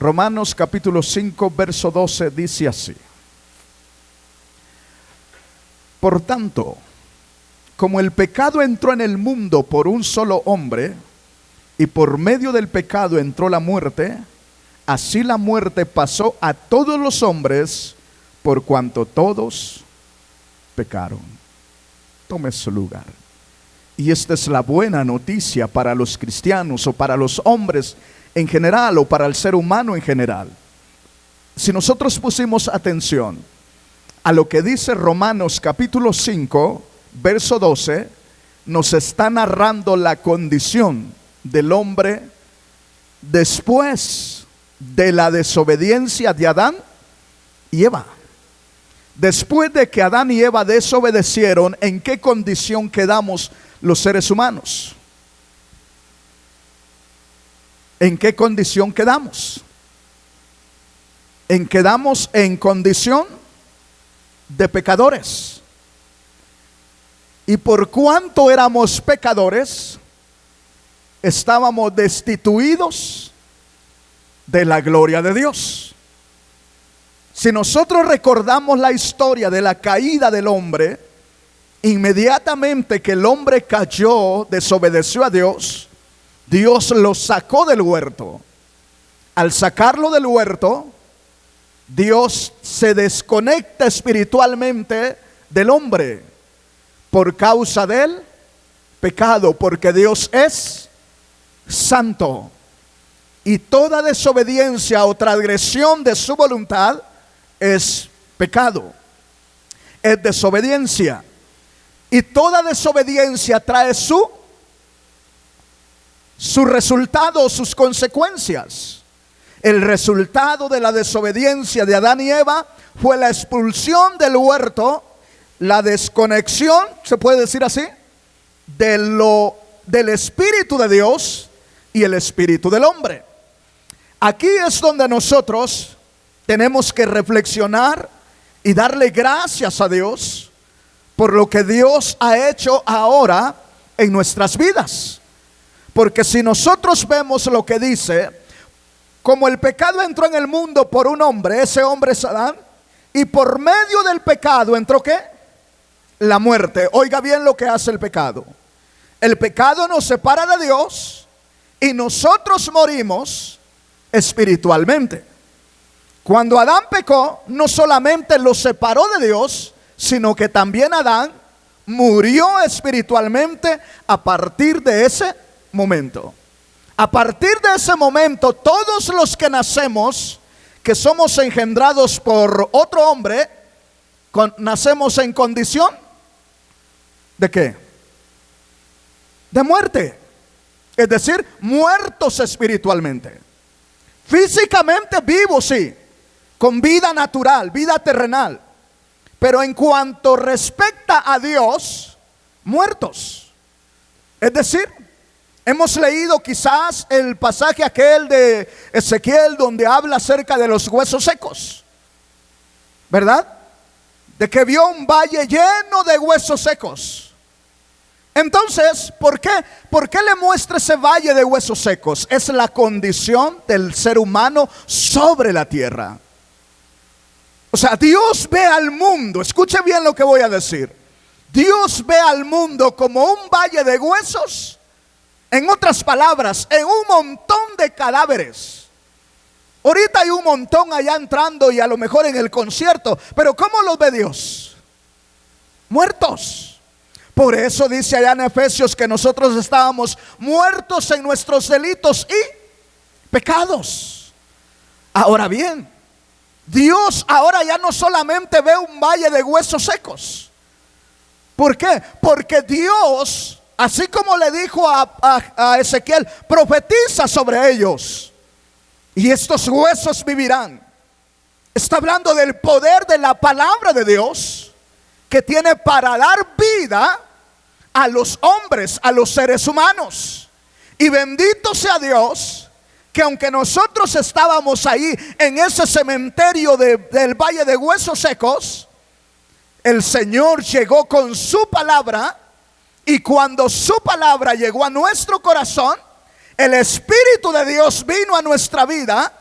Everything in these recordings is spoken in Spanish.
Romanos capítulo 5, verso 12 dice así: por tanto, como el pecado entró en el mundo por un solo hombre, y por medio del pecado entró la muerte, así la muerte pasó a todos los hombres, por cuanto todos pecaron. Tome su lugar. Y esta es la buena noticia para los cristianos, o para los hombres en general, o para el ser humano en general. Si nosotros pusimos atención a lo que dice Romanos capítulo 5, verso 12, nos está narrando la condición del hombre después de la desobediencia de Adán y Eva. Después de que Adán y Eva desobedecieron, ¿en qué condición quedamos los seres humanos? ¿En qué condición quedamos? Quedamos en condición de pecadores. Y por cuanto éramos pecadores, estábamos destituidos de la gloria de Dios. Si nosotros recordamos la historia de la caída del hombre, inmediatamente que el hombre cayó, desobedeció a Dios, Dios lo sacó del huerto. Al sacarlo del huerto, Dios se desconecta espiritualmente del hombre por causa del pecado, porque Dios es santo y toda desobediencia o transgresión de su voluntad es pecado, es desobediencia, y toda desobediencia trae su resultado, sus consecuencias. El resultado de la desobediencia de Adán y Eva fue la expulsión del huerto, la desconexión, se puede decir así, del Espíritu de Dios y el espíritu del hombre. Aquí es donde nosotros tenemos que reflexionar y darle gracias a Dios por lo que Dios ha hecho ahora en nuestras vidas. Porque si nosotros vemos lo que dice, como el pecado entró en el mundo por un hombre, ese hombre es Adán, y por medio del pecado entró ¿qué? La muerte. Oiga bien lo que hace el pecado. El pecado nos separa de Dios y nosotros morimos espiritualmente. Cuando Adán pecó, no solamente lo separó de Dios, sino que también Adán murió espiritualmente a partir de ese momento. A partir de ese momento, todos los que nacemos, que somos engendrados por otro hombre, nacemos en condición ¿de qué? De muerte. Es decir, muertos espiritualmente. Físicamente vivos, sí, con vida natural, vida terrenal, pero en cuanto respecta a Dios, muertos. Es decir, hemos leído quizás el pasaje aquel de Ezequiel donde habla acerca de los huesos secos, ¿verdad? De que vio un valle lleno de huesos secos. Entonces, ¿por qué? ¿Por qué le muestra ese valle de huesos secos? Es la condición del ser humano sobre la tierra. O sea, Dios ve al mundo, escuche bien lo que voy a decir. Dios ve al mundo como un valle de huesos. En otras palabras, en un montón de cadáveres. Ahorita hay un montón allá entrando y a lo mejor en el concierto, pero ¿cómo los ve Dios? Muertos. Por eso dice allá en Efesios que nosotros estábamos muertos en nuestros delitos y pecados. Ahora bien, Dios ahora ya no solamente ve un valle de huesos secos. ¿Por qué? Porque Dios, así como le dijo a Ezequiel, profetiza sobre ellos y estos huesos vivirán. Está hablando del poder de la palabra de Dios que tiene para dar vida a los hombres, a los seres humanos. Y bendito sea Dios que aunque nosotros estábamos ahí en ese cementerio del valle de huesos secos, el Señor llegó con su palabra. Y cuando su palabra llegó a nuestro corazón, el Espíritu de Dios vino a nuestra vida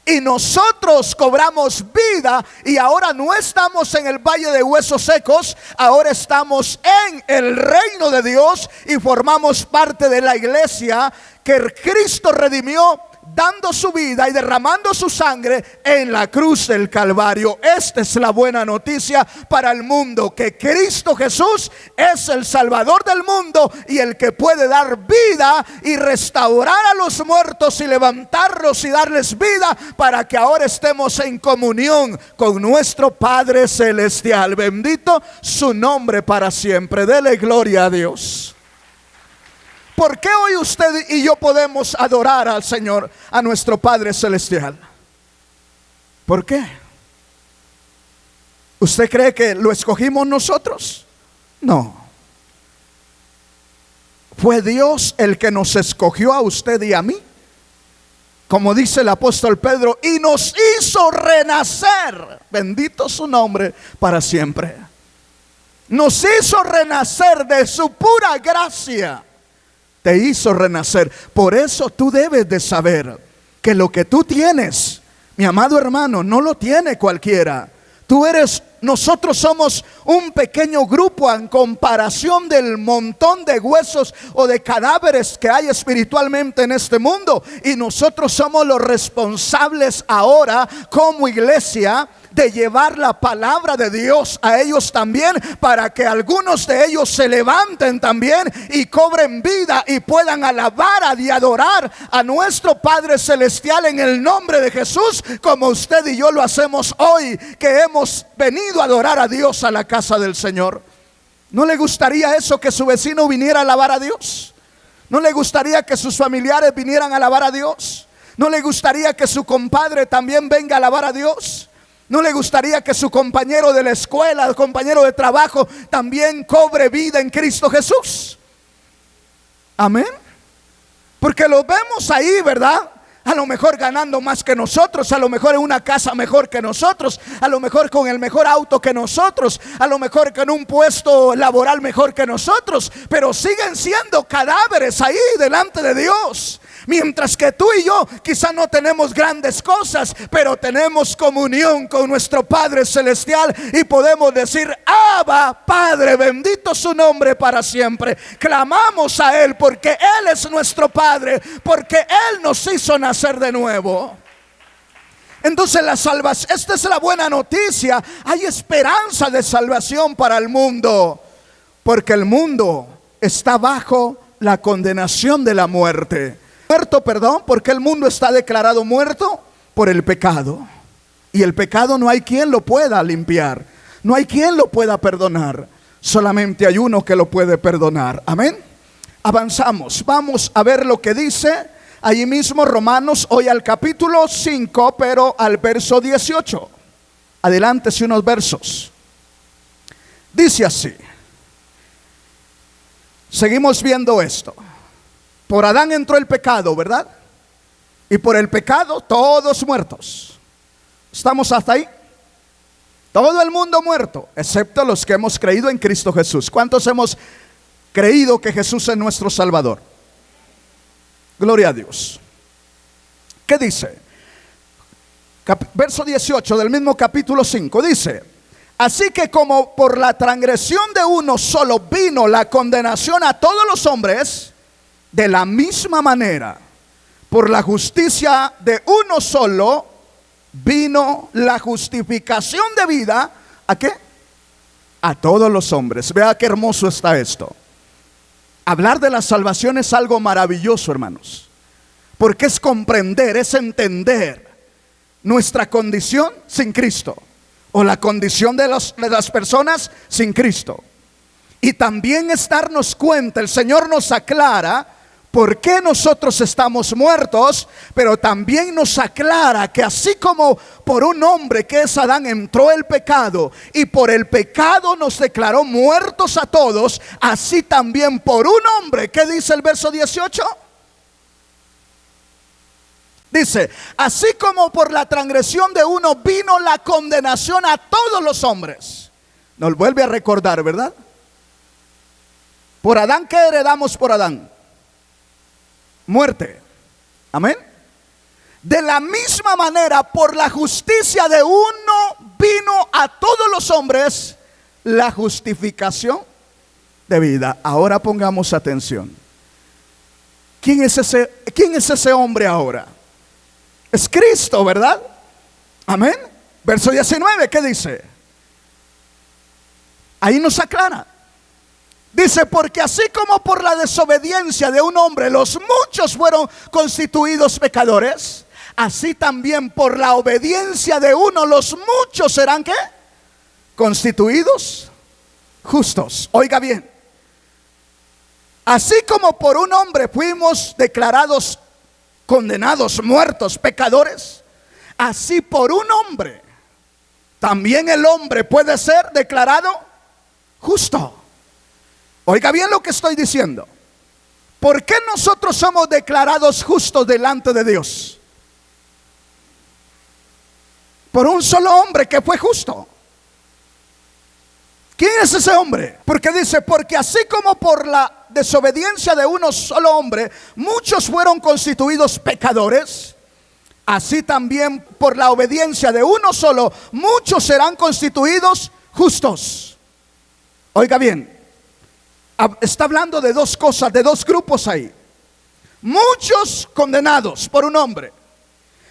y nosotros cobramos vida y ahora no estamos en el valle de huesos secos, ahora estamos en el reino de Dios y formamos parte de la iglesia que Cristo redimió dando su vida y derramando su sangre en la cruz del Calvario. Esta es la buena noticia para el mundo, que Cristo Jesús es el Salvador del mundo y el que puede dar vida y restaurar a los muertos y levantarlos y darles vida para que ahora estemos en comunión con nuestro Padre Celestial. Bendito su nombre para siempre. Dele gloria a Dios. ¿Por qué hoy usted y yo podemos adorar al Señor, a nuestro Padre Celestial? ¿Por qué? ¿Usted cree que lo escogimos nosotros? No. Fue Dios el que nos escogió a usted y a mí, como dice el apóstol Pedro, y nos hizo renacer. Bendito su nombre para siempre. Nos hizo renacer de su pura gracia. Te hizo renacer. Por eso tú debes de saber que lo que tú tienes, mi amado hermano, no lo tiene cualquiera. Nosotros somos un pequeño grupo en comparación del montón de huesos o de cadáveres que hay espiritualmente en este mundo. Y nosotros somos los responsables ahora como iglesia de llevar la palabra de Dios a ellos también, para que algunos de ellos se levanten también y cobren vida y puedan alabar y adorar a nuestro Padre Celestial en el nombre de Jesús, como usted y yo lo hacemos hoy, que hemos venido a adorar a Dios a la casa del Señor. ¿No le gustaría eso, que su vecino viniera a alabar a Dios? ¿No le gustaría que sus familiares vinieran a alabar a Dios? ¿No le gustaría que su compadre también venga a alabar a Dios? ¿No le gustaría que su compañero de la escuela, el compañero de trabajo, también cobre vida en Cristo Jesús? Amén. Porque los vemos ahí, ¿verdad? A lo mejor ganando más que nosotros, a lo mejor en una casa mejor que nosotros, a lo mejor con el mejor auto que nosotros, a lo mejor con un puesto laboral mejor que nosotros, pero siguen siendo cadáveres ahí delante de Dios. Mientras que tú y yo quizá no tenemos grandes cosas, pero tenemos comunión con nuestro Padre Celestial y podemos decir: Abba, Padre, bendito su nombre para siempre. Clamamos a Él porque Él es nuestro Padre, porque Él nos hizo nacer de nuevo. Entonces esta es la buena noticia. Hay esperanza de salvación para el mundo, porque el mundo está bajo la condenación de la muerte. Porque el mundo está declarado muerto por el pecado. Y el pecado no hay quien lo pueda limpiar, no hay quien lo pueda perdonar. Solamente hay uno que lo puede perdonar. Amén. Avanzamos, vamos a ver lo que dice allí mismo Romanos, hoy al capítulo 5, pero al verso 18. Adelántese unos versos. Dice así. Seguimos viendo esto. Por Adán entró el pecado, ¿verdad? Y por el pecado todos muertos. ¿Estamos hasta ahí? Todo el mundo muerto, excepto los que hemos creído en Cristo Jesús. ¿Cuántos hemos creído que Jesús es nuestro Salvador? Gloria a Dios. ¿Qué dice? Verso 18 del mismo capítulo 5 dice: así que como por la transgresión de uno solo vino la condenación a todos los hombres, de la misma manera, por la justicia de uno solo, vino la justificación de vida. ¿A qué? A todos los hombres. Vea qué hermoso está esto. Hablar de la salvación es algo maravilloso, hermanos, porque es comprender, es entender nuestra condición sin Cristo, o la condición de las personas sin Cristo. Y también es darnos cuenta, el Señor nos aclara por qué nosotros estamos muertos, pero también nos aclara que así como por un hombre que es Adán entró el pecado, y por el pecado nos declaró muertos a todos, así también por un hombre, ¿qué dice el verso 18? Dice: así como por la transgresión de uno vino la condenación a todos los hombres. Nos vuelve a recordar, ¿verdad? Por Adán, ¿qué heredamos por Adán? Muerte. Amén. De la misma manera, por la justicia de uno vino a todos los hombres la justificación de vida. Ahora pongamos atención. ¿Quién es ese hombre ahora? Es Cristo, ¿verdad? Amén. Verso 19, ¿qué dice? Ahí nos aclara. Dice, porque así como por la desobediencia de un hombre los muchos fueron constituidos pecadores, así también por la obediencia de uno los muchos serán, ¿qué? Constituidos justos. Oiga bien. Así como por un hombre fuimos declarados condenados, muertos, pecadores, así por un hombre también el hombre puede ser declarado justo. Oiga bien lo que estoy diciendo. ¿Por qué nosotros somos declarados justos delante de Dios? Por un solo hombre que fue justo. ¿Quién es ese hombre? Porque dice, porque así como por la desobediencia de uno solo hombre muchos fueron constituidos pecadores, así también por la obediencia de uno solo muchos serán constituidos justos. Oiga bien, está hablando de dos cosas, de dos grupos ahí. Muchos condenados por un hombre,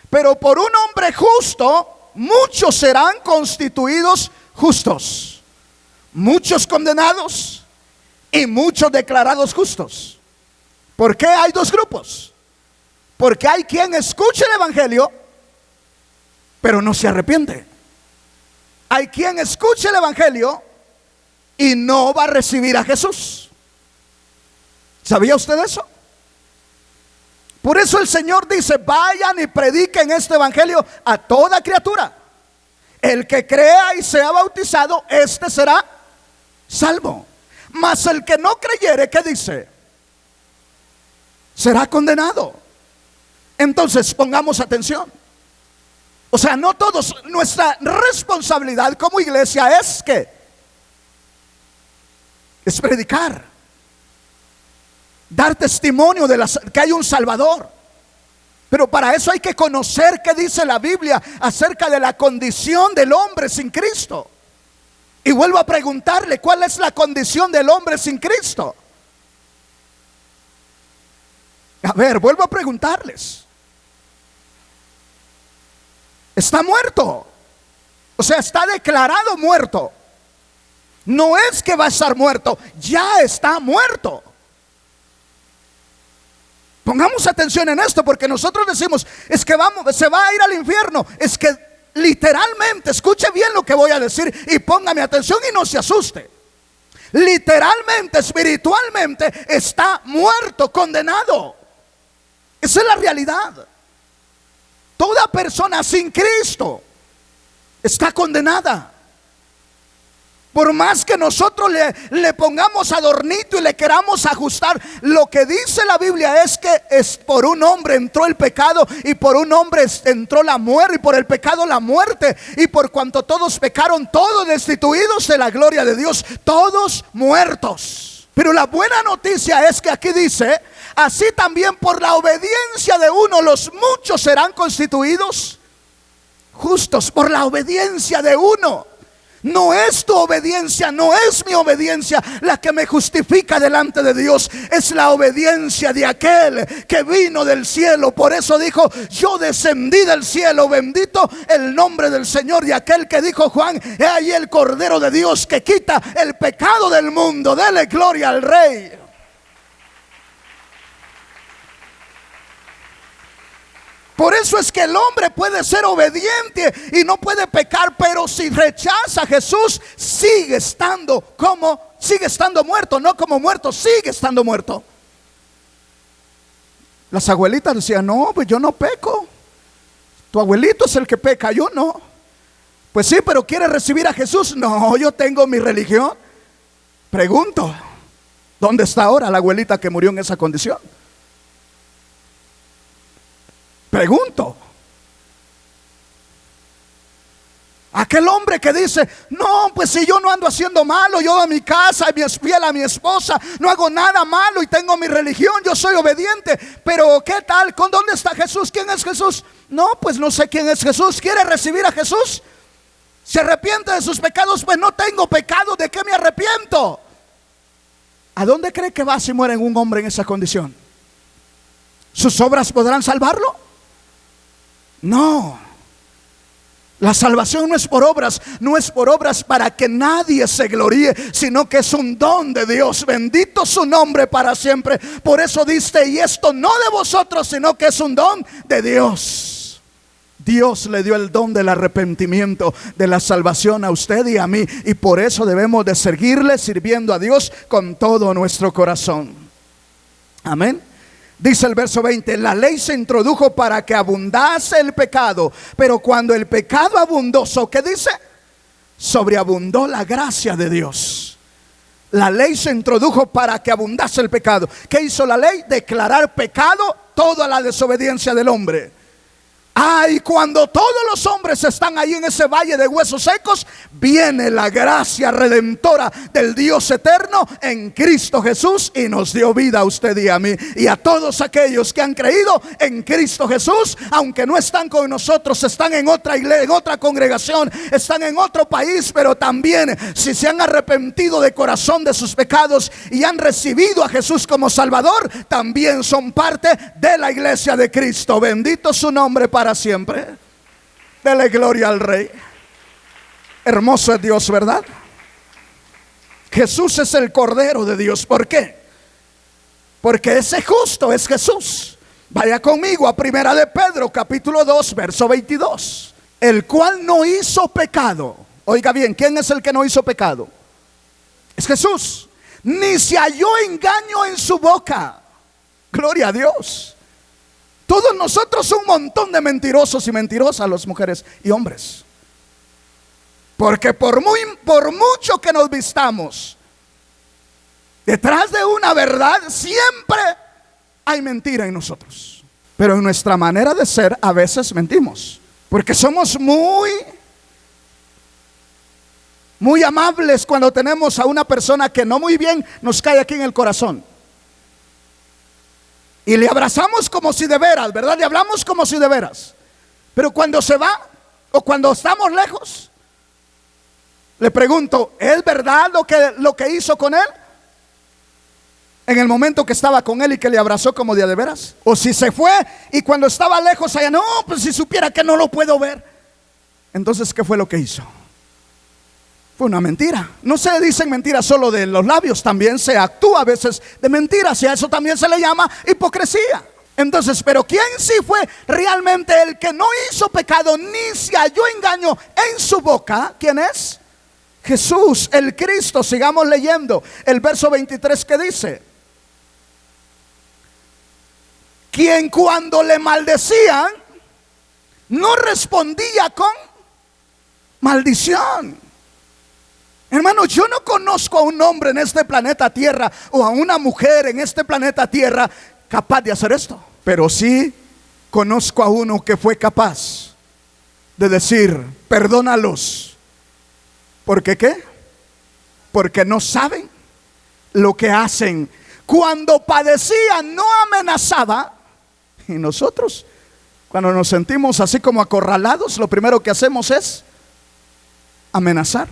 pero por un hombre justo muchos serán constituidos justos. Muchos condenados y muchos declarados justos. ¿Por qué hay dos grupos? Porque hay quien escucha el evangelio pero no se arrepiente. Hay quien escucha el evangelio y no va a recibir a Jesús. ¿Sabía usted eso? Por eso el Señor dice, vayan y prediquen este evangelio a toda criatura. El que crea y sea bautizado, este será salvo. Mas el que no creyere, ¿qué dice? Será condenado. Entonces pongamos atención. O sea, no todos, nuestra responsabilidad como iglesia es que es predicar, dar testimonio de que hay un Salvador. Pero para eso hay que conocer qué dice la Biblia acerca de la condición del hombre sin Cristo. Y vuelvo a preguntarle, ¿cuál es la condición del hombre sin Cristo? A ver, vuelvo a preguntarles. Está muerto. O sea, está declarado muerto. No es que va a estar muerto, ya está muerto. Pongamos atención en esto, porque nosotros decimos, es que se va a ir al infierno. Es que literalmente, escuche bien lo que voy a decir y póngame atención y no se asuste. Literalmente, espiritualmente, está muerto, condenado. Esa es la realidad. Toda persona sin Cristo está condenada. Por más que nosotros le pongamos adornito y le queramos ajustar, lo que dice la Biblia es que por un hombre entró el pecado, y por un hombre entró la muerte, y por el pecado la muerte, y por cuanto todos pecaron, todos destituidos de la gloria de Dios, todos muertos. Pero la buena noticia es que aquí dice, así también por la obediencia de uno los muchos serán constituidos justos. Por la obediencia de uno. No es tu obediencia, no es mi obediencia la que me justifica delante de Dios. Es la obediencia de aquel que vino del cielo. Por eso dijo, yo descendí del cielo, bendito el nombre del Señor. Y aquel que dijo Juan, he ahí el Cordero de Dios que quita el pecado del mundo. Dele gloria al Rey. Por eso es que el hombre puede ser obediente y no puede pecar, pero si rechaza a Jesús, sigue estando muerto, no como muerto, sigue estando muerto. Las abuelitas decían, no, pues yo no peco. Tu abuelito es el que peca, yo no. Pues sí, pero ¿quiere recibir a Jesús? No, yo tengo mi religión. Pregunto, ¿dónde está ahora la abuelita que murió en esa condición? Pregunto. Aquel hombre que dice, no, pues si yo no ando haciendo malo, yo a mi casa, me es fiel a mi esposa, no hago nada malo y tengo mi religión, yo soy obediente. Pero ¿qué tal? ¿Con dónde está Jesús? ¿Quién es Jesús? No, pues no sé quién es Jesús. ¿Quiere recibir a Jesús? ¿Se arrepiente de sus pecados? Pues no tengo pecado, ¿de qué me arrepiento? ¿A dónde cree que va si muere un hombre en esa condición? ¿Sus obras podrán salvarlo? No. La salvación no es por obras, no es por obras para que nadie se gloríe, sino que es un don de Dios. Bendito su nombre para siempre. Por eso dice, y esto no de vosotros, sino que es un don de Dios. Dios le dio el don del arrepentimiento, de la salvación a usted y a mí, y por eso debemos de seguirle sirviendo a Dios con todo nuestro corazón. Amén. Dice el verso 20, la ley se introdujo para que abundase el pecado, pero cuando el pecado abundó, ¿qué dice? Sobreabundó la gracia de Dios. La ley se introdujo para que abundase el pecado. ¿Qué hizo la ley? Declarar pecado toda la desobediencia del hombre. Y cuando todos los hombres están ahí en ese valle de huesos secos, viene la gracia redentora del Dios eterno en Cristo Jesús y nos dio vida a usted y a mí y a todos aquellos que han creído en Cristo Jesús, aunque no están con nosotros, están en otra iglesia, en otra congregación, están en otro país, pero también si se han arrepentido de corazón de sus pecados y han recibido a Jesús como Salvador, también son parte de la iglesia de Cristo. Bendito su nombre para siempre. Dele gloria al Rey. Hermoso es Dios, ¿verdad? Jesús es el Cordero de Dios. ¿Por qué? Porque ese justo es Jesús. Vaya conmigo a Primera de Pedro, capítulo 2, verso 22. El cual no hizo pecado. Oiga bien, ¿quién es el que no hizo pecado? Es Jesús. Ni se halló engaño en su boca. Gloria a Dios. Todos nosotros un montón de mentirosos y mentirosas, las mujeres y hombres. Porque por mucho que nos vistamos, detrás de una verdad siempre hay mentira en nosotros. Pero en nuestra manera de ser a veces mentimos. Porque somos muy amables cuando tenemos a una persona que no muy bien nos cae aquí en el corazón. Y le abrazamos como si de veras, ¿verdad? Le hablamos como si de veras. Pero cuando se va o cuando estamos lejos, le pregunto, ¿es verdad lo que hizo con él? En el momento que estaba con él y que le abrazó como de veras. O si se fue y cuando estaba lejos allá, no, pues si supiera que no lo puedo ver. Entonces, ¿qué fue lo que hizo? Fue una mentira. No se dicen mentiras solo de los labios, también se actúa a veces de mentiras y a eso también se le llama hipocresía. Entonces, pero ¿quién sí fue realmente el que no hizo pecado ni se halló engaño en su boca? ¿Quién es? Jesús, el Cristo. Sigamos leyendo el verso 23 que dice: quien cuando le maldecían no respondía con maldición. Hermano, yo no conozco a un hombre en este planeta Tierra o a una mujer en este planeta Tierra capaz de hacer esto. Pero sí conozco a uno que fue capaz de decir, perdónalos. ¿Por qué qué? Porque no saben lo que hacen. Cuando padecía no amenazaba. Y nosotros, cuando nos sentimos así como acorralados, lo primero que hacemos es amenazar.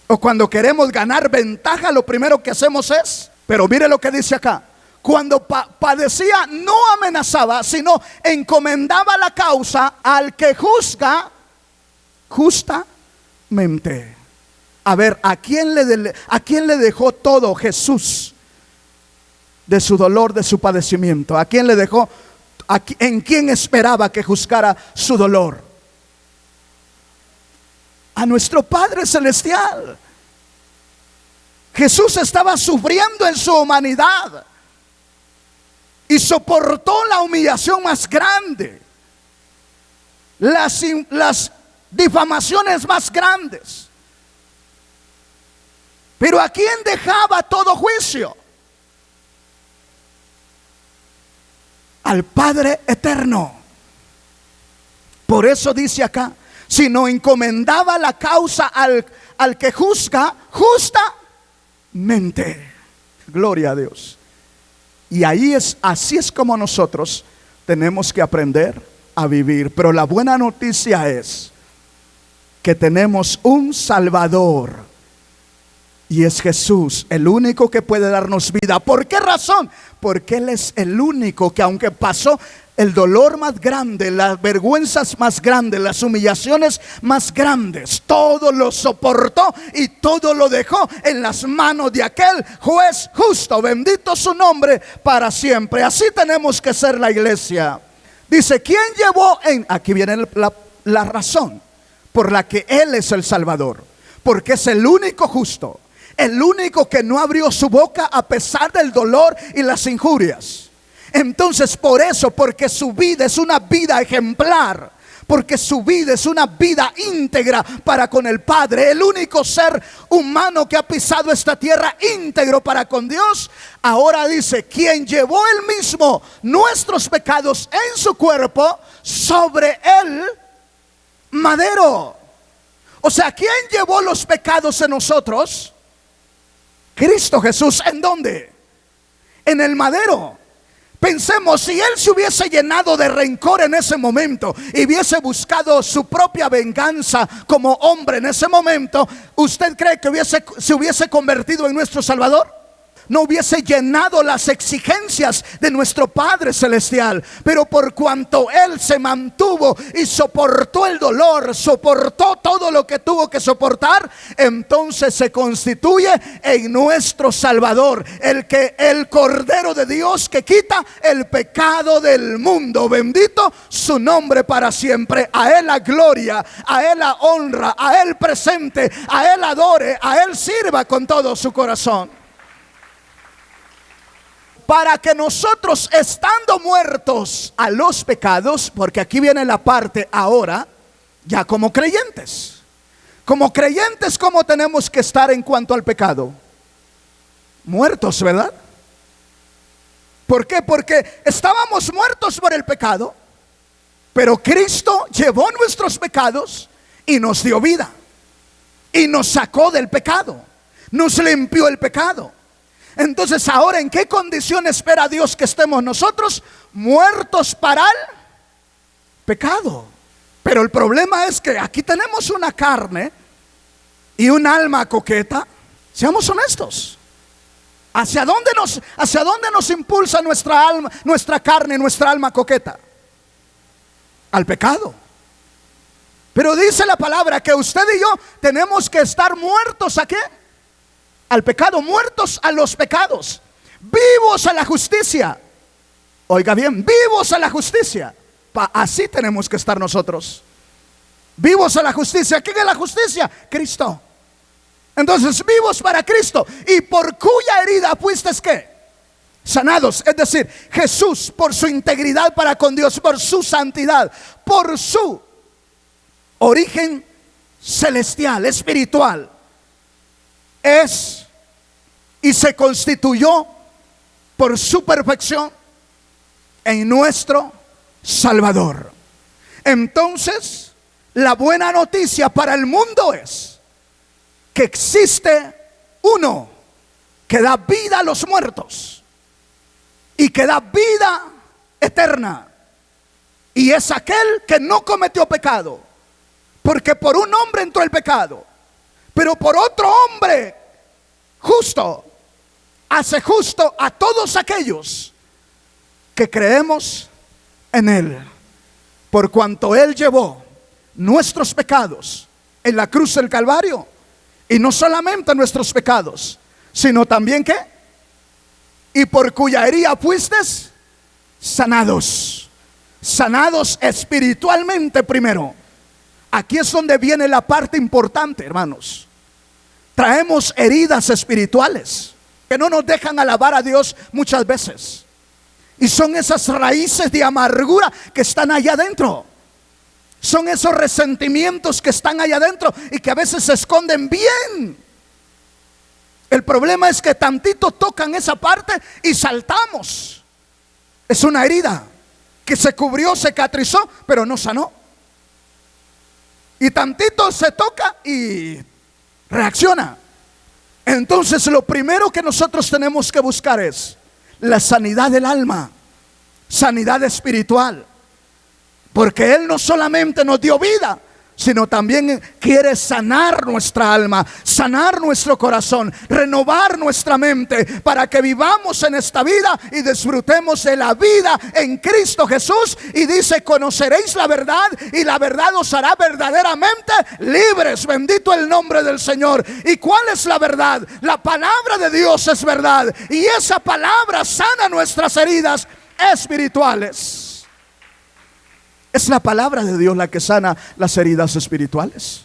O cuando queremos ganar ventaja, lo primero que hacemos es, pero mire lo que dice acá, cuando padecía no amenazaba, sino encomendaba la causa al que juzga justamente. A ver, ¿a quién le dejó todo Jesús de su dolor, de su padecimiento? ¿A quién le dejó? ¿En quién esperaba que juzgara su dolor? A nuestro Padre Celestial. Jesús estaba sufriendo en su humanidad y soportó la humillación más grande, las difamaciones más grandes. Pero ¿a quién dejaba todo juicio? Al Padre eterno. Por eso dice acá, sino encomendaba la causa al que juzga justamente. Gloria a Dios. Y así es como nosotros tenemos que aprender a vivir. Pero la buena noticia es que tenemos un Salvador, y es Jesús, el único que puede darnos vida. ¿Por qué razón? Porque Él es el único que, aunque pasó el dolor más grande, las vergüenzas más grandes, las humillaciones más grandes, todo lo soportó y todo lo dejó en las manos de aquel juez justo. Bendito su nombre para siempre. Así tenemos que ser la iglesia. Dice, ¿quién llevó aquí viene la razón por la que Él es el Salvador? Porque es el único justo, el único que no abrió su boca a pesar del dolor y las injurias. Entonces, por eso, porque su vida es una vida ejemplar, porque su vida es una vida íntegra para con el Padre, el único ser humano que ha pisado esta tierra íntegro para con Dios. Ahora dice, quien llevó él mismo nuestros pecados en su cuerpo sobre el madero. O sea, ¿quién llevó los pecados en nosotros? Cristo Jesús. ¿En dónde? En el madero. Pensemos, si Él se hubiese llenado de rencor en ese momento y hubiese buscado su propia venganza como hombre en ese momento, ¿usted cree que se hubiese convertido en nuestro Salvador? No hubiese llenado las exigencias de nuestro Padre Celestial. Pero por cuanto Él se mantuvo y soportó el dolor, soportó todo lo que tuvo que soportar, entonces se constituye en nuestro Salvador, el Cordero de Dios que quita el pecado del mundo. Bendito su nombre para siempre. A Él la gloria, a Él la honra, a Él presente, a Él adore, a Él sirva con todo su corazón. Para que nosotros, estando muertos a los pecados, porque aquí viene la parte ahora, ya como creyentes, ¿cómo tenemos que estar en cuanto al pecado? Muertos, ¿verdad? ¿Por qué? Porque estábamos muertos por el pecado, pero Cristo llevó nuestros pecados y nos dio vida, y nos sacó del pecado, nos limpió el pecado. Entonces, ahora, ¿en qué condición espera Dios que estemos nosotros? Muertos para el pecado. Pero el problema es que aquí tenemos una carne y un alma coqueta. Seamos honestos. ¿Hacia dónde nos impulsa nuestra alma, nuestra carne, nuestra alma coqueta? Al pecado. Pero dice la palabra que usted y yo tenemos que estar muertos ¿a qué? Al pecado, muertos a los pecados, vivos a la justicia. Oiga bien, vivos a la justicia. Así tenemos que estar nosotros. Vivos a la justicia. ¿Quién es la justicia? Cristo. Entonces, vivos para Cristo. Y por cuya herida fuisteis ¿qué? Sanados. Es decir, Jesús, por su integridad para con Dios, por su santidad, por su origen celestial, espiritual, es y se constituyó por su perfección en nuestro Salvador. Entonces, la buena noticia para el mundo es que existe uno que da vida a los muertos y que da vida eterna, y es aquel que no cometió pecado, porque por un hombre entró el pecado, pero por otro hombre justo hace justo a todos aquellos que creemos en Él. Por cuanto Él llevó nuestros pecados en la cruz del Calvario, y no solamente nuestros pecados, sino también ¿qué? Y por cuya herida fuisteis sanados. Sanados espiritualmente primero. Aquí es donde viene la parte importante, hermanos. Traemos heridas espirituales que no nos dejan alabar a Dios muchas veces. Y son esas raíces de amargura que están allá adentro. Son esos resentimientos que están allá adentro y que a veces se esconden bien. El problema es que tantito tocan esa parte y saltamos. Es una herida que se cubrió, cicatrizó, pero no sanó. y tantito se toca y reacciona. Entonces lo primero que nosotros tenemos que buscar es la sanidad del alma, sanidad espiritual, porque Él no solamente nos dio vida, sino también quiere sanar nuestra alma, sanar nuestro corazón, renovar nuestra mente, para que vivamos en esta vida y disfrutemos de la vida en Cristo Jesús. Y dice: conoceréis la verdad y la verdad os hará verdaderamente libres. Bendito el nombre del Señor. ¿Y cuál es la verdad? La palabra de Dios es verdad, y esa palabra sana nuestras heridas espirituales. Es la palabra de Dios la que sana las heridas espirituales.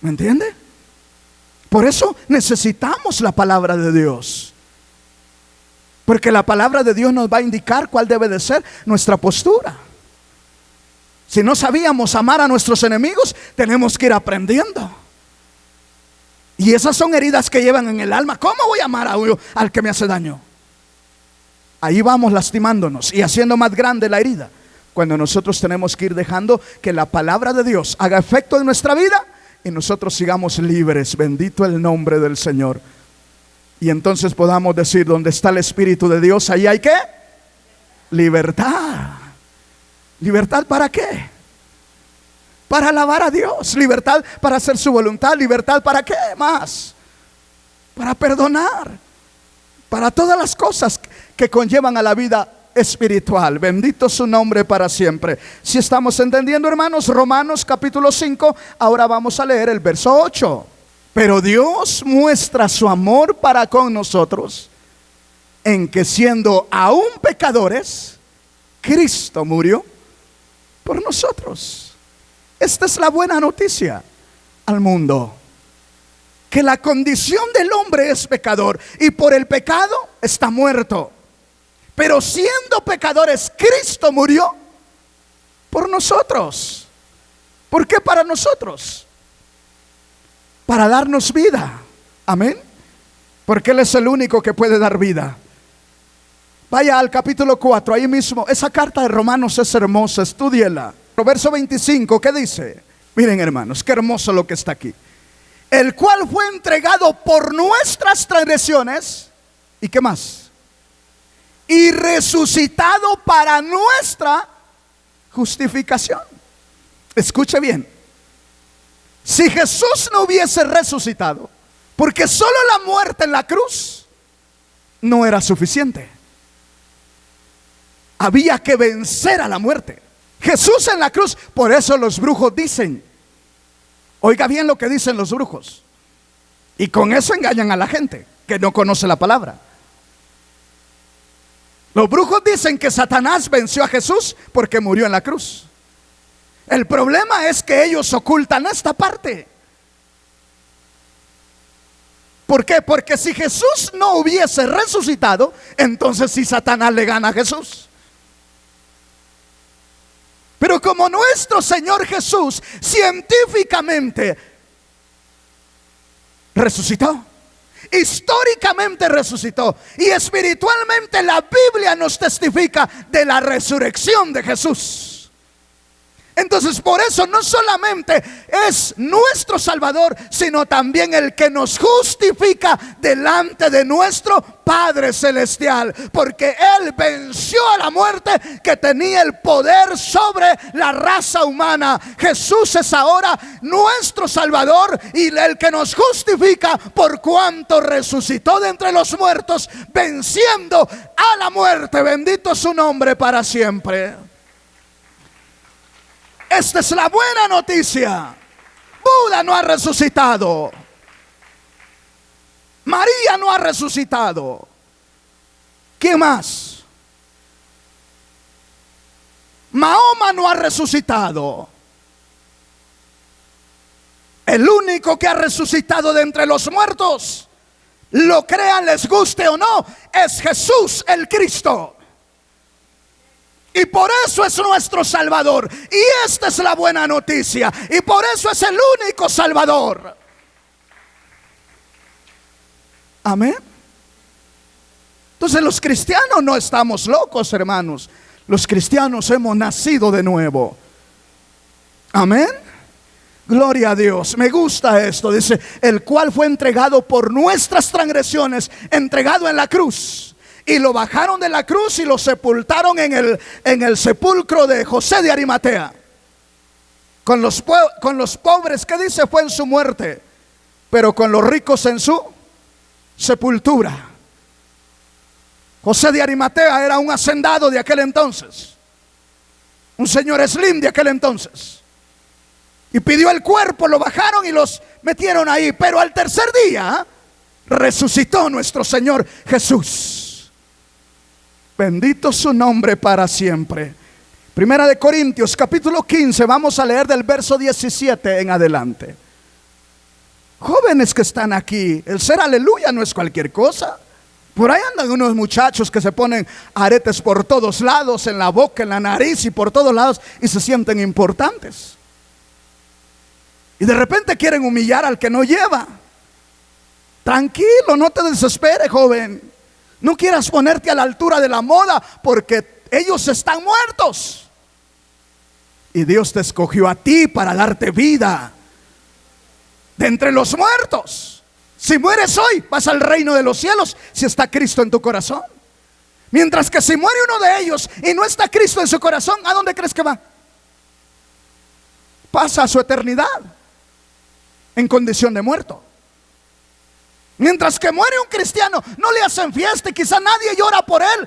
¿Me entiende? Por eso necesitamos la palabra de Dios, porque la palabra de Dios nos va a indicar cuál debe de ser nuestra postura. Si no sabíamos amar a nuestros enemigos, tenemos que ir aprendiendo. Y esas son heridas que llevan en el alma. ¿Cómo voy a amar al que me hace daño? Ahí vamos lastimándonos y haciendo más grande la herida, cuando nosotros tenemos que ir dejando que la palabra de Dios haga efecto en nuestra vida y nosotros sigamos libres. Bendito el nombre del Señor. Y entonces podamos decir: donde está el Espíritu de Dios, ahí hay ¿qué? Libertad. ¿Libertad para qué? Para alabar a Dios. Libertad para hacer su voluntad. Libertad para qué más? Para perdonar. Para todas las cosas que conllevan a la vida espiritual. Bendito su nombre para siempre. Si estamos entendiendo, hermanos, Romanos capítulo 5, ahora vamos a leer el verso 8. Pero Dios muestra su amor para con nosotros en que, siendo aún pecadores, Cristo murió por nosotros. Esta es la buena noticia al mundo, que la condición del hombre es pecador y por el pecado está muerto. Pero siendo pecadores, Cristo murió por nosotros. ¿Por qué para nosotros? Para darnos vida. Amén. Porque Él es el único que puede dar vida. Vaya al capítulo 4, ahí mismo. Esa carta de Romanos es hermosa, estúdiela. Verso 25, ¿qué dice? Miren, hermanos, qué hermoso lo que está aquí. El cual fue entregado por nuestras transgresiones. ¿Y qué más? Y resucitado para nuestra justificación. Escuche bien. Si Jesús no hubiese resucitado, porque solo la muerte en la cruz no era suficiente, había que vencer a la muerte. Jesús en la cruz. Por eso los brujos dicen, oiga bien lo que dicen los brujos, y con eso engañan a la gente que no conoce la palabra. Los brujos dicen que Satanás venció a Jesús porque murió en la cruz. El problema es que ellos ocultan esta parte. ¿Por qué? Porque si Jesús no hubiese resucitado, entonces sí Satanás le gana a Jesús. Pero como nuestro Señor Jesús científicamente resucitó, históricamente resucitó, y espiritualmente la Biblia nos testifica de la resurrección de Jesús. Entonces, por eso no solamente es nuestro Salvador, sino también el que nos justifica delante de nuestro Padre Celestial, porque Él venció a la muerte que tenía el poder sobre la raza humana. Jesús es ahora nuestro Salvador y el que nos justifica, por cuanto resucitó de entre los muertos, venciendo a la muerte. Bendito su nombre para siempre. Esta es la buena noticia. Buda no ha resucitado. María no ha resucitado. ¿Quién más? Mahoma no ha resucitado. El único que ha resucitado de entre los muertos, lo crean, les guste o no, es Jesús el Cristo. Y por eso es nuestro Salvador. Y esta es la buena noticia. Y por eso es el único Salvador. Amén. Entonces los cristianos no estamos locos, hermanos. Los cristianos hemos nacido de nuevo. Amén. Gloria a Dios. Me gusta esto. Dice, el cual fue entregado por nuestras transgresiones, entregado en la cruz. Y lo bajaron de la cruz y lo sepultaron en el sepulcro de José de Arimatea. Con los pobres, ¿qué dice? Fue en su muerte, pero con los ricos en su sepultura. José de Arimatea era un hacendado de aquel entonces, un señor slim de aquel entonces, y pidió el cuerpo, lo bajaron y los metieron ahí. Pero al tercer día resucitó nuestro Señor Jesús. Bendito su nombre para siempre. Primera de Corintios capítulo 15, vamos a leer del verso 17 en adelante. Jóvenes que están aquí, el ser aleluya no es cualquier cosa. Por ahí andan unos muchachos que se ponen aretes por todos lados, en la boca, en la nariz y por todos lados, y se sienten importantes. Y de repente quieren humillar al que no lleva. Tranquilo, no te desesperes, joven. No quieras ponerte a la altura de la moda, porque ellos están muertos. Y Dios te escogió a ti para darte vida de entre los muertos. Si mueres hoy, vas al reino de los cielos si está Cristo en tu corazón. Mientras que si muere uno de ellos y no está Cristo en su corazón, ¿a dónde crees que va? Pasa a su eternidad en condición de muerto. Mientras que muere un cristiano, no le hacen fiesta y quizá nadie llora por él.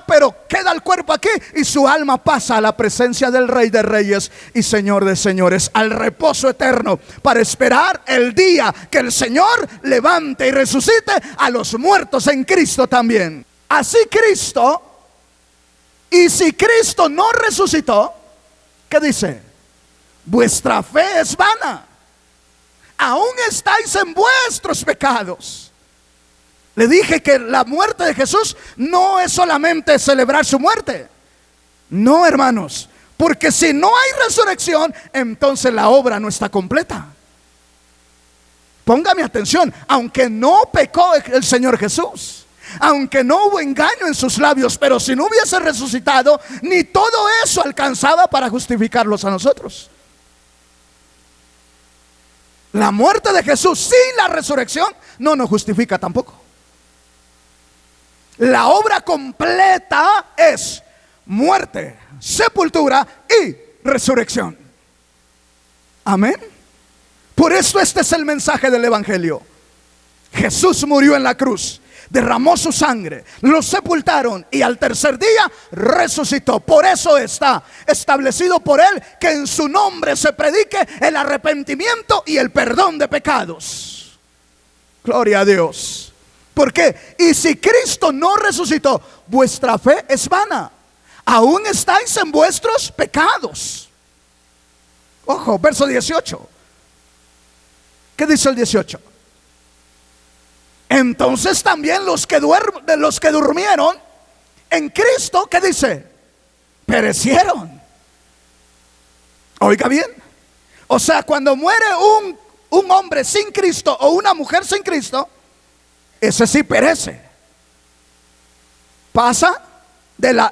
Pero queda el cuerpo aquí y su alma pasa a la presencia del Rey de Reyes y Señor de Señores, al reposo eterno, para esperar el día que el Señor levante y resucite a los muertos en Cristo también. Así Cristo, y si Cristo no resucitó, ¿qué dice? Vuestra fe es vana. Aún estáis en vuestros pecados. Le dije que la muerte de Jesús no es solamente celebrar su muerte. No, hermanos, porque si no hay resurrección, entonces la obra no está completa. Póngame atención, aunque no pecó el Señor Jesús, aunque no hubo engaño en sus labios, pero si no hubiese resucitado, ni todo eso alcanzaba para justificarlos a nosotros. La muerte de Jesús sin la resurrección no nos justifica tampoco. La obra completa es muerte, sepultura y resurrección. Amén. Por eso este es el mensaje del Evangelio. Jesús murió en la cruz, derramó su sangre, lo sepultaron y al tercer día resucitó. Por eso está establecido por él que en su nombre se predique el arrepentimiento y el perdón de pecados. Gloria a Dios. ¿Por qué? Y si Cristo no resucitó, vuestra fe es vana. Aún estáis en vuestros pecados. Ojo, verso 18. ¿Qué dice el 18? Entonces también los que durmieron en Cristo, ¿qué dice? Perecieron. Oiga bien. O sea, cuando muere un hombre sin Cristo o una mujer sin Cristo, ese sí perece.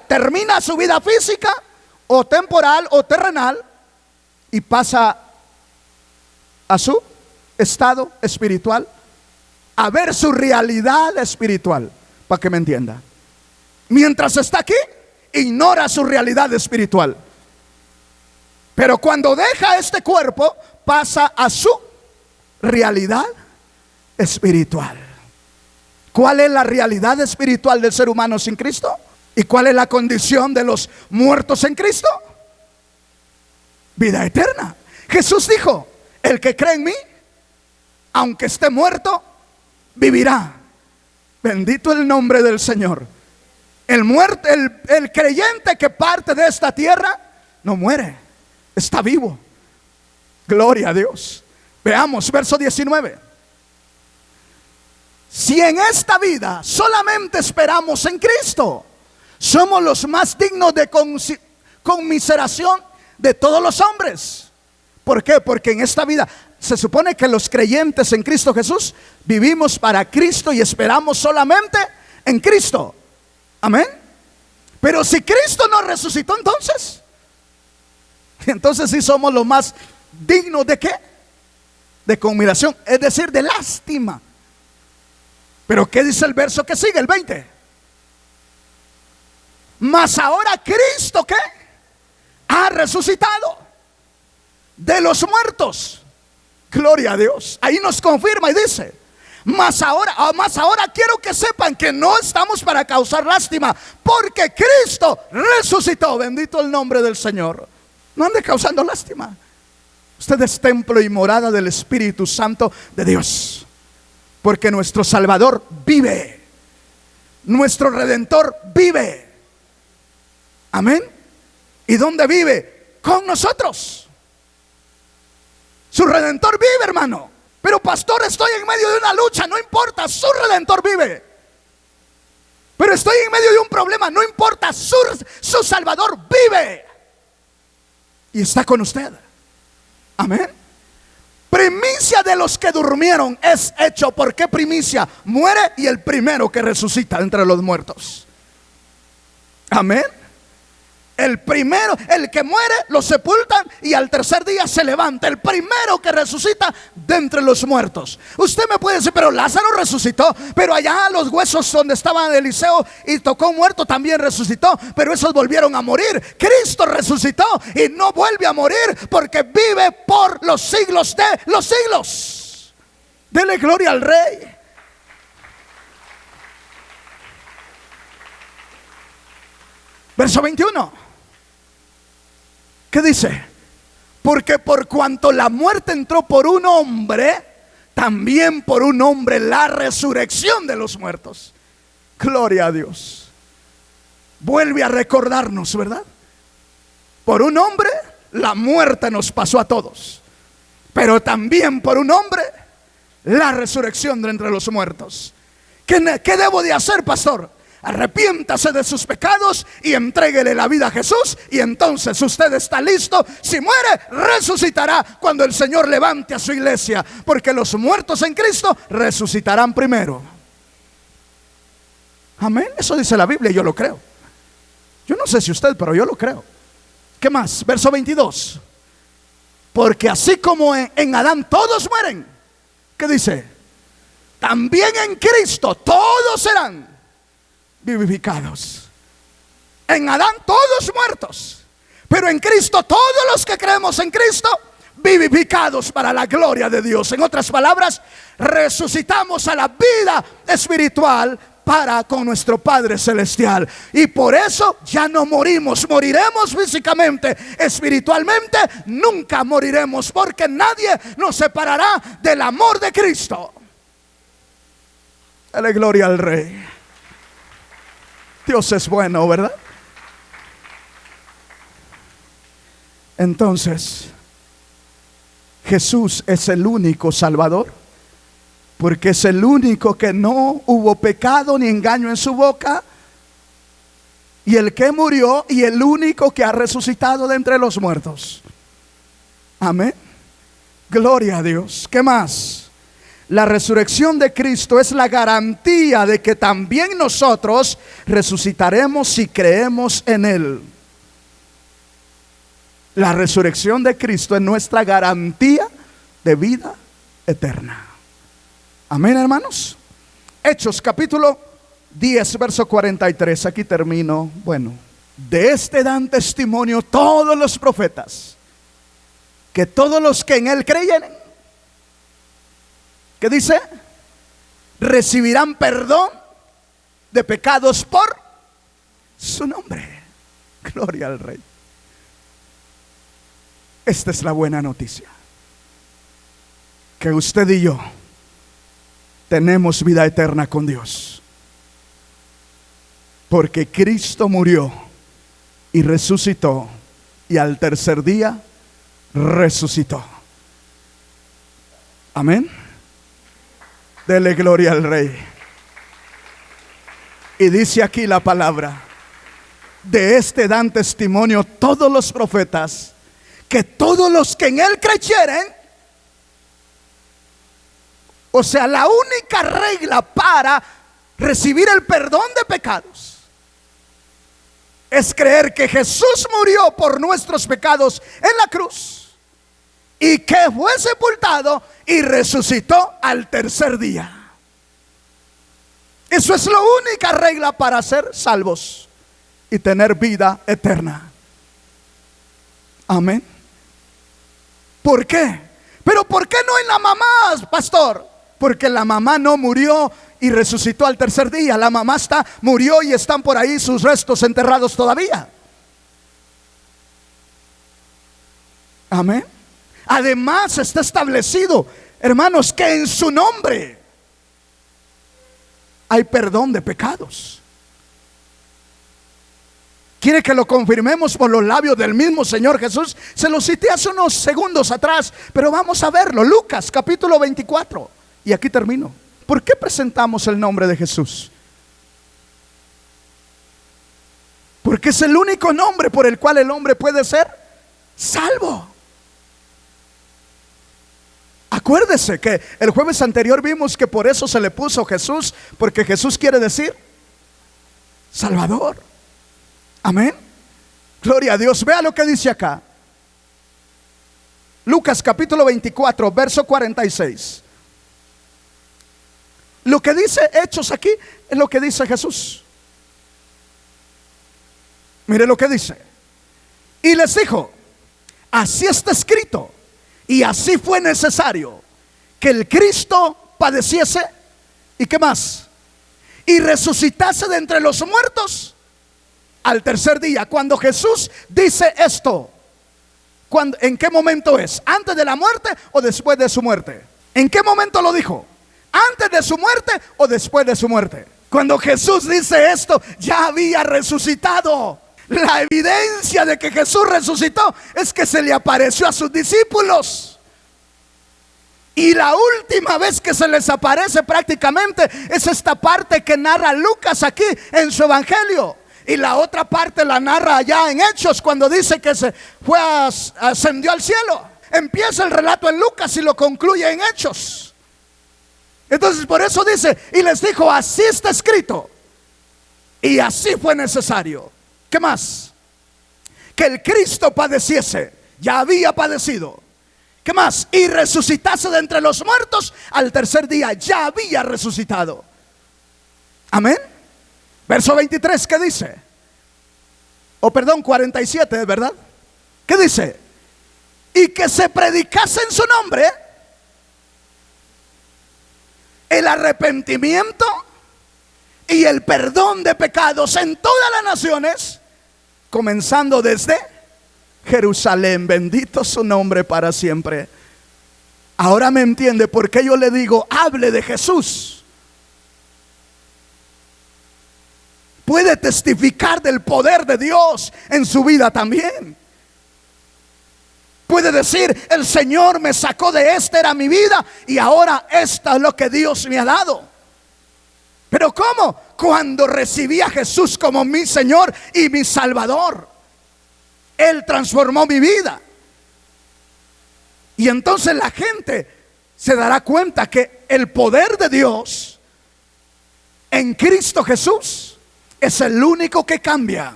Termina su vida física o temporal o terrenal y pasa a su estado espiritual, a ver su realidad espiritual, para que me entienda. Mientras está aquí, ignora su realidad espiritual. Pero cuando deja este cuerpo, pasa a su realidad espiritual. ¿Cuál es la realidad espiritual del ser humano sin Cristo? ¿Y cuál es la condición de los muertos en Cristo? Vida eterna. Jesús dijo: el que cree en mí, aunque esté muerto, vivirá. Bendito el nombre del Señor. El creyente que parte de esta tierra no muere, está vivo. Gloria a Dios. Veamos verso 19. Si en esta vida solamente esperamos en Cristo, somos los más dignos de conmiseración de todos los hombres. ¿Por qué? Porque en esta vida se supone que los creyentes en Cristo Jesús vivimos para Cristo y esperamos solamente en Cristo. Amén. Pero si Cristo no resucitó, entonces Entonces sí somos los más dignos ¿de qué? De conmiración, es decir, de lástima. Pero ¿qué dice el verso que sigue, el 20? Mas ahora Cristo, ¿qué? Ha resucitado de los muertos. Gloria a Dios. Ahí nos confirma y dice: mas ahora quiero que sepan que no estamos para causar lástima, porque Cristo resucitó. Bendito el nombre del Señor. No ande causando lástima. Usted es templo y morada del Espíritu Santo de Dios, porque nuestro Salvador vive, nuestro Redentor vive. Amén. ¿Y dónde vive? Con nosotros. Su Redentor vive, hermano. Pero pastor, estoy en medio de una lucha. No importa, su Redentor vive. Pero estoy en medio de un problema. No importa, su Salvador vive y está con usted. Amén. Primicia de los que durmieron es hecho. ¿Por qué primicia? Muere y el primero que resucita entre los muertos. Amén. El primero, el que muere, lo sepultan y al tercer día se levanta. El primero que resucita de entre los muertos. Usted me puede decir, pero Lázaro resucitó, pero allá los huesos donde estaba Eliseo y tocó un muerto también resucitó, pero esos volvieron a morir. Cristo resucitó y no vuelve a morir, porque vive por los siglos de los siglos. Dele gloria al Rey. Verso 21. ¿Qué dice? Porque por cuanto la muerte entró por un hombre, también por un hombre la resurrección de los muertos. Gloria a Dios. Vuelve a recordarnos, ¿verdad? Por un hombre la muerte nos pasó a todos, pero también por un hombre la resurrección de entre los muertos. ¿Qué debo de hacer, pastor? Arrepiéntase de sus pecados y entréguele la vida a Jesús, y entonces usted está listo. Si muere, resucitará cuando el Señor levante a su iglesia, porque los muertos en Cristo resucitarán primero. Amén. Eso dice la Biblia y yo lo creo. Yo no sé si usted, pero yo lo creo. ¿Qué más? Verso 22. Porque así como en Adán todos mueren, ¿qué dice? También en Cristo todos serán vivificados. En Adán todos muertos, pero en Cristo todos los que creemos en Cristo vivificados para la gloria de Dios. En otras palabras, resucitamos a la vida espiritual para con nuestro Padre Celestial. Y por eso ya no morimos. Moriremos físicamente, espiritualmente nunca moriremos, porque nadie nos separará del amor de Cristo. Dale gloria al Rey. Dios es bueno, ¿verdad? Entonces, Jesús es el único Salvador, porque es el único que no hubo pecado ni engaño en su boca, y el que murió, y el único que ha resucitado de entre los muertos. Amén. Gloria a Dios. ¿Qué más? La resurrección de Cristo es la garantía de que también nosotros resucitaremos si creemos en Él. La resurrección de Cristo es nuestra garantía de vida eterna. Amén, hermanos. Hechos capítulo 10, verso 43. Aquí termino. Bueno, de este dan testimonio todos los profetas, que todos los que en Él creyeren, ¿qué dice? Recibirán perdón de pecados por su nombre. Gloria al Rey. Esta es la buena noticia, que usted y yo tenemos vida eterna con Dios, porque Cristo murió y resucitó, y al tercer día resucitó. Amén. Dele gloria al Rey. Y dice aquí la palabra: de este dan testimonio todos los profetas, que todos los que en Él creyeren. O sea, la única regla para recibir el perdón de pecados es creer que Jesús murió por nuestros pecados en la cruz y que fue sepultado y resucitó al tercer día. Eso es la única regla para ser salvos y tener vida eterna. Amén. ¿Por qué? Pero ¿por qué no en la mamá, pastor? Porque la mamá no murió y resucitó al tercer día. La mamá murió y están por ahí sus restos enterrados todavía. Amén. Además está establecido, hermanos, que en su nombre hay perdón de pecados. ¿Quiere que lo confirmemos por los labios del mismo Señor Jesús? Se lo cité hace unos segundos atrás, pero vamos a verlo. Lucas capítulo 24. Y aquí termino. ¿Por qué presentamos el nombre de Jesús? Porque es el único nombre por el cual el hombre puede ser salvo. Acuérdese que el jueves anterior vimos que por eso se le puso Jesús, porque Jesús quiere decir Salvador. Amén. Gloria a Dios. Vea lo que dice acá. Lucas capítulo 24, verso 46. Lo que dice Hechos aquí es lo que dice Jesús. Mire lo que dice. Y les dijo: así está escrito, y así fue necesario que el Cristo padeciese, ¿y qué más? Y resucitase de entre los muertos al tercer día. Cuando Jesús dice esto, ¿en qué momento es? ¿Antes de la muerte o después de su muerte? ¿En qué momento lo dijo? ¿Antes de su muerte o después de su muerte? Cuando Jesús dice esto, ya había resucitado. La evidencia de que Jesús resucitó es que se le apareció a sus discípulos. Y la última vez que se les aparece prácticamente es esta parte que narra Lucas aquí en su evangelio. Y la otra parte la narra allá en Hechos, cuando dice que ascendió al cielo. Empieza el relato en Lucas y lo concluye en Hechos. Entonces por eso dice: y les dijo, así está escrito, y así fue necesario. ¿Qué más? Que el Cristo padeciese, ya había padecido. ¿Qué más? Y resucitase de entre los muertos al tercer día, ya había resucitado. Amén. Verso 23, ¿qué dice? 47, ¿verdad? ¿Qué dice? Y que se predicase en su nombre el arrepentimiento y el perdón de pecados en todas las naciones, comenzando desde Jerusalén. Bendito su nombre para siempre. Ahora me entiende por qué yo le digo: hable de Jesús. Puede testificar del poder de Dios en su vida también. Puede decir: el Señor me sacó de esta, era mi vida, y ahora esto es lo que Dios me ha dado. Pero ¿cómo? Cuando recibí a Jesús como mi Señor y mi Salvador, Él transformó mi vida. Y entonces la gente se dará cuenta que el poder de Dios en Cristo Jesús es el único que cambia,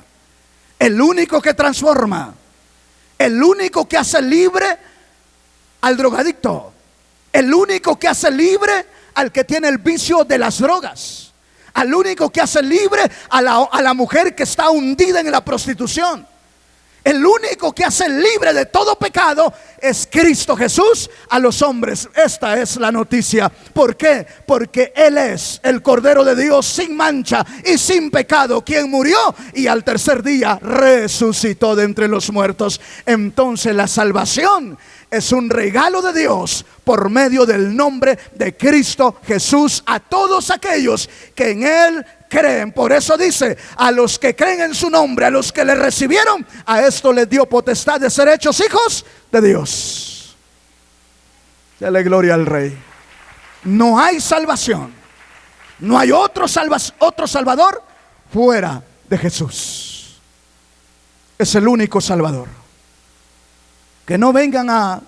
el único que transforma, el único que hace libre al drogadicto, el único que hace libre al que tiene el vicio de las drogas, al único que hace libre a la mujer que está hundida en la prostitución. El único que hace libre de todo pecado es Cristo Jesús a los hombres. Esta es la noticia. ¿Por qué? Porque Él es el Cordero de Dios sin mancha y sin pecado, quien murió y al tercer día resucitó de entre los muertos. Entonces la salvación es un regalo de Dios por medio del nombre de Cristo Jesús a todos aquellos que en Él creen. Por eso dice: a los que creen en su nombre, a los que le recibieron, a esto les dio potestad de ser hechos hijos de Dios. Dale gloria al Rey. No hay salvación, no hay otro Salvador fuera de Jesús. Es el único Salvador. Que no vengan a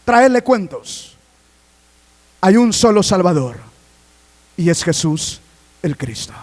traerle cuentos. Hay un solo Salvador, y es Jesús el Cristo.